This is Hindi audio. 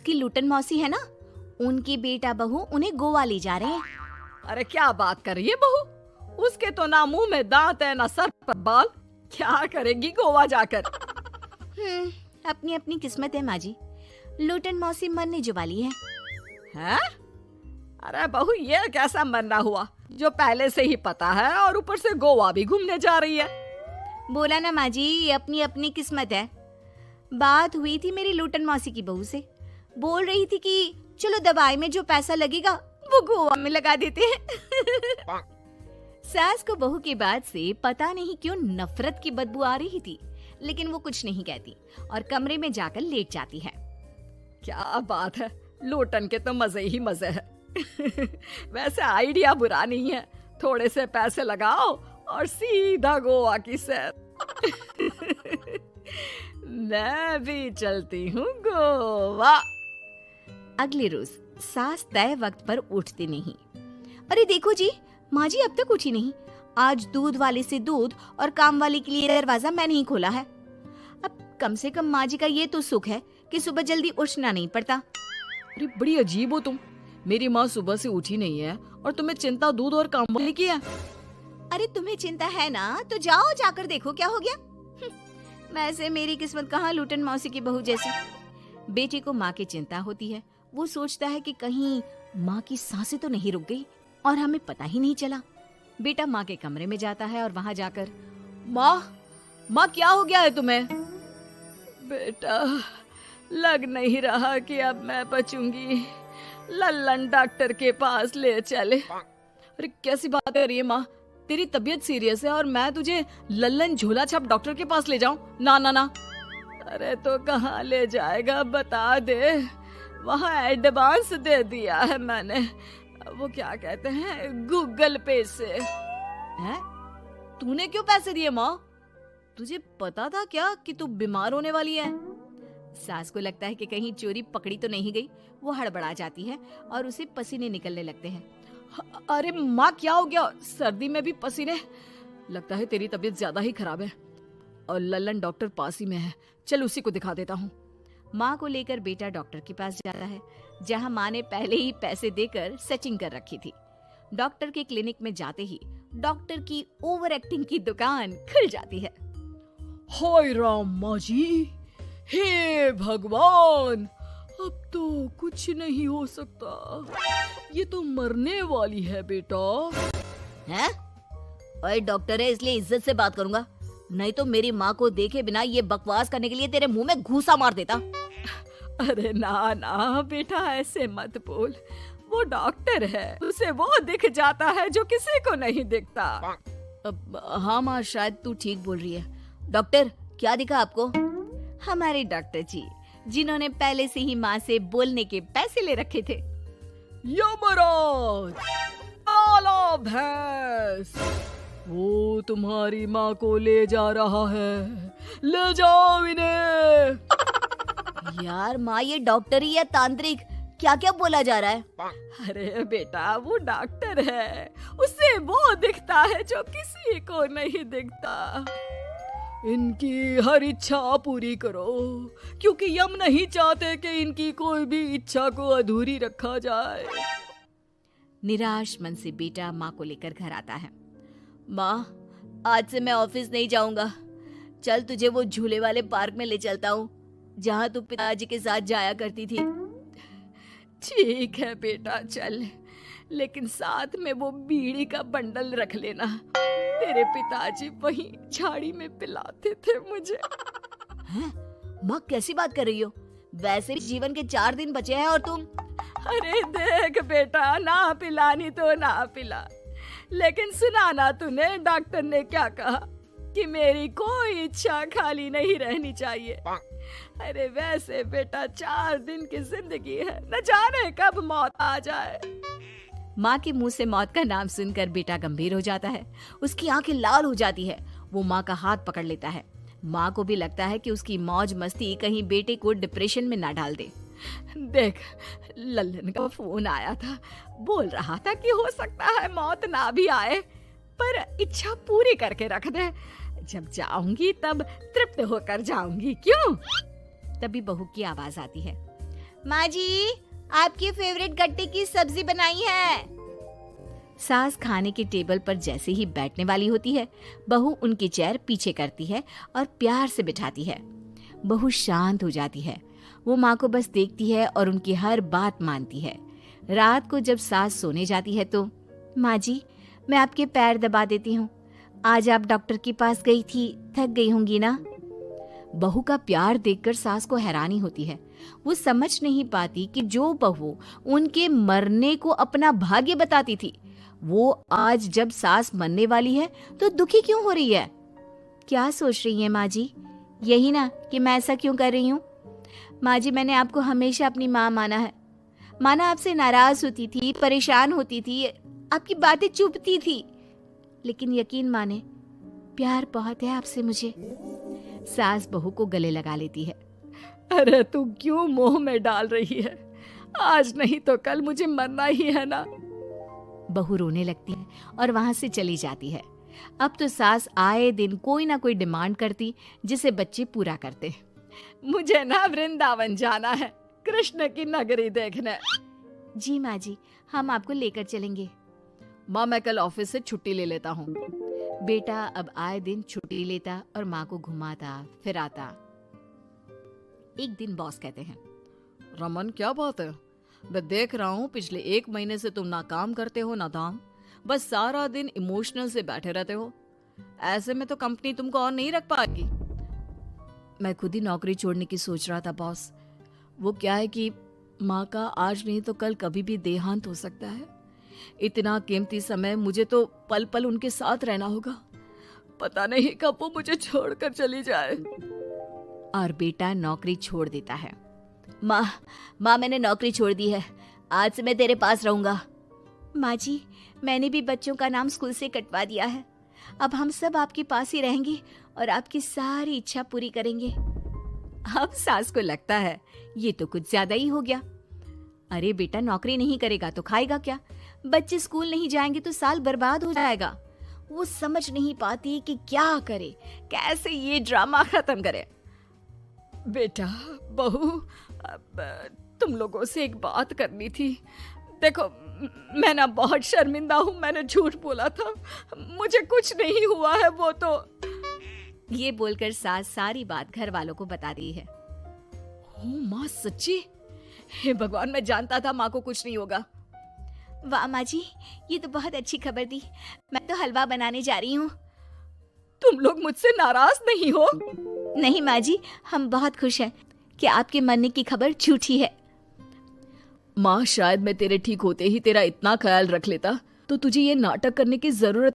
की लूटन मौसी है ना, उनकी बेटा बहू उन्हें गोवा ले जा रहे हैं। अरे क्या बात कर रही है बहू, उसके तो ना मुंह में दांत है ना सर पर बाल, क्या करेगी गोवा जाकर। अपनी अपनी किस्मत है माँ जी, लूटन मौसी मरने जो वाली है। हैं? अरे बहू ये कैसा मरना हुआ जो पहले से ही पता है और ऊपर से गोवा भी घूमने जा रही है। बोला ना माँ जी, ये अपनी अपनी किस्मत है। बात हुई थी मेरी लूटन मौसी की बहू से, बोल रही थी कि चलो दवाई में जो पैसा लगेगा वो गोवा में लगा देते हैं। सास को बहू की बात से पता नहीं क्यों नफरत की बदबू आ रही थी, लेकिन वो कुछ नहीं कहती और कमरे में जाकर लेट जाती है। क्या बात है, लूटन के तो मजे ही मजे है। वैसे आइडिया बुरा नहीं है, थोड़े से पैसे लगाओ और सीधा गोवा की सैर। मैं भी चलती हूँ गोवा। अगले रोज सास तय वक्त पर उठती नहीं। अरे देखो जी, माँ जी अब तक उठी नहीं। आज दूध वाले से दूध और काम वाले के लिए दरवाजा मैंने ही खोला है। अब कम से कम माँ जी का ये तो सुख है कि सुबह जल्दी उठना नहीं पड़ता। अरे बड़ी अजीब हो तुम, मेरी माँ सुबह से उठी नहीं है और तुम्हें चिंता दूध और काम वाले की है। अरे तुम्हें चिंता है ना तो जाओ जाकर देखो क्या हो गया। वैसे मेरी किस्मत कहाँ लूटन मौसी की बहू जैसी। बेटी को माँ की चिंता होती है, वो सोचता है कि कहीं माँ की सांसें तो नहीं रुक गई और हमें पता ही नहीं चला। बेटा माँ के कमरे में जाता है और वहाँ जाकर, माँ क्या हो गया है तुम्हें? बेटा लग नहीं रहा कि अब मैं बचूंगी, लल्लन डॉक्टर के पास ले चले। अरे कैसी बात कर रही है माँ, तेरी तबीयत सीरियस है और मैं तुझे लल्लन झोला छाप डॉक्टर के पास ले जाऊं? ना ना ना। अरे तो कहाँ ले जाएगा बता दे, वहाँ एडवांस दे दिया है मैंने, वो क्या कहते हैं गूगल पे से। हैं? तूने क्यों पैसे दिए माँ? तुझे पता था क्या कि तू बीमार होने वाली है? सास को लगता है कि कहीं चोरी पकड़ी तो नहीं गई। वो हड़बड़ा जाती है और उसे पसीने निकलने लगते हैं। अरे माँ क्या हो गया, सर्दी में भी पसीने? लगता है तेरी तबीयत ज्यादा ही खराब है और लल्लन डॉक्टर पास ही में है, चल उसी को दिखा देता हूँ। माँ को लेकर बेटा डॉक्टर के पास जाता है, जहाँ माँ ने पहले ही पैसे देकर सेटिंग कर रखी थी। डॉक्टर के क्लिनिक में जाते ही डॉक्टर की ओवर एक्टिंग की दुकान खुल जाती है। हाय राम माँ जी, हे भगवान, अब तो कुछ नहीं हो सकता, ये तो मरने वाली है बेटा। हैं? ओए डॉक्टर है इसलिए इज्जत से बात करूंगा, नहीं तो मेरी माँ को देखे बिना ये बकवास करने के लिए तेरे मुंह में घूसा मार देता। अरे ना ना बेटा ऐसे मत बोल, वो डॉक्टर है, उसे वो दिख जाता है जो किसी को नहीं दिखता। हाँ माँ शायद तू ठीक बोल रही है। डॉक्टर क्या दिखा आपको? हमारे डॉक्टर जी, जिन्होंने पहले से ही माँ से बोलने के पैसे ले रखे थे। यमराज, काला भैंस, वो तुम्हारी माँ को ले जा रहा है, ले जाओ इन्हें। यार माँ ये डॉक्टर ही है तांत्रिक, क्या क्या बोला जा रहा है? अरे बेटा वो डॉक्टर है, उसे वो दिखता है जो किसी को नहीं दिखता। इनकी हर इच्छा पूरी करो, क्योंकि यम नहीं चाहते कि इनकी कोई भी इच्छा को अधूरी रखा जाए। निराश मन से बेटा माँ को लेकर घर आता है। माँ आज से मैं ऑफिस नहीं जाऊंगा, चल तुझे वो झूले वाले पार्क में ले चलता हूँ जहाँ तू पिताजी के साथ जाया करती थी। ठीक है बेटा चल, लेकिन साथ में वो बीड़ी का बंडल रख लेना, तेरे पिताजी वहीं झाड़ी में पिलाते थे मुझे। हैं? माँ कैसी बात कर रही हो? वैसे भी जीवन के 4 दिन बचे हैं और तुम। अरे देख बेटा, ना पिलानी तो ना पिला, लेकिन सुना ना तूने डॉक्टर ने क्या कहा कि मेरी कोई इच्छा खाली नहीं रहनी चाहिए। अरे वैसे बेटा 4 दिन की जिंदगी है, न जाने कब मौत आ जाए। माँ के मुंह से मौत का नाम सुनकर बेटा गंभीर हो जाता है, उसकी आंखें लाल हो जाती है। वो माँ का हाथ पकड़ लेता है। माँ को भी लगता है कि उसकी मौज मस्ती कहीं बेटे को डिप्रेशन में ना डाल दे। देख लल्लन का फोन आया था, बोल रहा था कि हो सकता है मौत ना भी आए, पर इच्छा पूरी करके रख दे, जब जाऊंगी तब तृप्त होकर जाऊंगी, क्यों? तभी बहू की आवाज आती है। माँ जी, आपकी फेवरेट गट्टे की सब्जी बनाई है। सास खाने के टेबल पर जैसे ही बैठने वाली होती है, बहू उनकी चेयर पीछे करती है और प्यार से बिठाती है। बहू शांत हो जाती है। वो माँ को बस देखती है और उनकी हर बात मानती है। रात को जब सास सोने जाती है तो, माँ जी, मैं आपके पैर दबा देती हूँ। आज आप डॉक्टर के पास गई थी, थक गई होंगी ना। बहू का प्यार देखकर सास को हैरानी होती है। वो समझ नहीं पाती कि जो बहू उनके मरने को अपना भाग्य बताती थी, वो आज जब सास मरने वाली है तो दुखी क्यों हो रही है। क्या सोच रही है माँ जी? यही ना कि मैं ऐसा क्यों कर रही हूँ। माँ जी, मैंने आपको हमेशा अपनी माँ माना है। माना आपसे नाराज होती थी, परेशान होती थी, आपकी बातें चुभती थी, लेकिन यकीन माने, प्यार बहुत है आपसे मुझे। सास बहू को गले लगा लेती है। अरे तू क्यों मोह में डाल रही है? आज नहीं तो कल मुझे मरना ही है ना। बहू रोने लगती है और वहां से चली जाती है। अब तो सास आए दिन कोई ना कोई डिमांड करती जिसे बच्चे पूरा करते। मुझे ना वृंदावन जाना है, कृष्ण की नगरी देखने। जी माँ जी, हम आपको लेकर चलेंगे। माँ, मैं कल ऑफिस से छुट्टी ले लेता हूँ। बेटा अब आए दिन छुट्टी लेता और माँ को घुमाता फिराता। एक दिन बॉस कहते हैं, रमन, क्या बात है? मैं देख रहा हूँ पिछले 1 महीने से तुम ना काम करते हो ना दाम, बस सारा दिन इमोशनल से बैठे रहते हो। ऐसे में तो कंपनी तुमको और नहीं रख पाएगी। मैं खुद ही नौकरी छोड़ने की सोच रहा था बॉस। वो क्या है कि माँ का आज नहीं तो कल कभी भी देहांत हो सकता है। इतना कीमती समय मुझे तो पल पल उनके साथ रहना होगा। पता नहीं कब वो मुझे छोड़कर चली जाए। और बेटा नौकरी छोड़ देता है। माँ, मैंने नौकरी छोड़ दी है। आज से मैं तेरे पास रहूंगा। माँ जी, मैंने भी बच्चों का नाम स्कूल से कटवा दिया है। अब हम सब आपके पास ही रहेंगे और आपकी सारी इच्छा पूरी करेंगे। अब सास को लगता है ये तो कुछ ज्यादा ही हो गया। अरे बेटा, नौकरी नहीं करेगा तो खाएगा क्या? बच्चे स्कूल नहीं जाएंगे तो साल बर्बाद हो जाएगा। वो समझ नहीं पाती कि क्या करे, कैसे ये ड्रामा खत्म करे। बेटा, बहू, तुम लोगों से एक बात करनी थी। देखो, मैं ना बहुत शर्मिंदा हूँ, मैंने झूठ बोला था। मुझे कुछ नहीं हुआ है। वो तो ये बोलकर सास सारी बात घर वालों को बता दी है। ओ माँ, सच्ची? हे भगवान, मैं जानता था माँ को कुछ नहीं होगा। वाह माँ जी, ये तो बहुत अच्छी खबर दी। मैं तो हलवा बनाने जा रही हूँ। तुम लोग मुझसे नाराज नहीं हो? नहीं माँ जी, हम बहुत खुश हैं कि आपके मरने की खबर झूठी है। माँ, शायद मैं तेरे ठीक होते ही तेरा इतना ख्याल रख लेता तो तुझे ये नाटक करने की जरूरत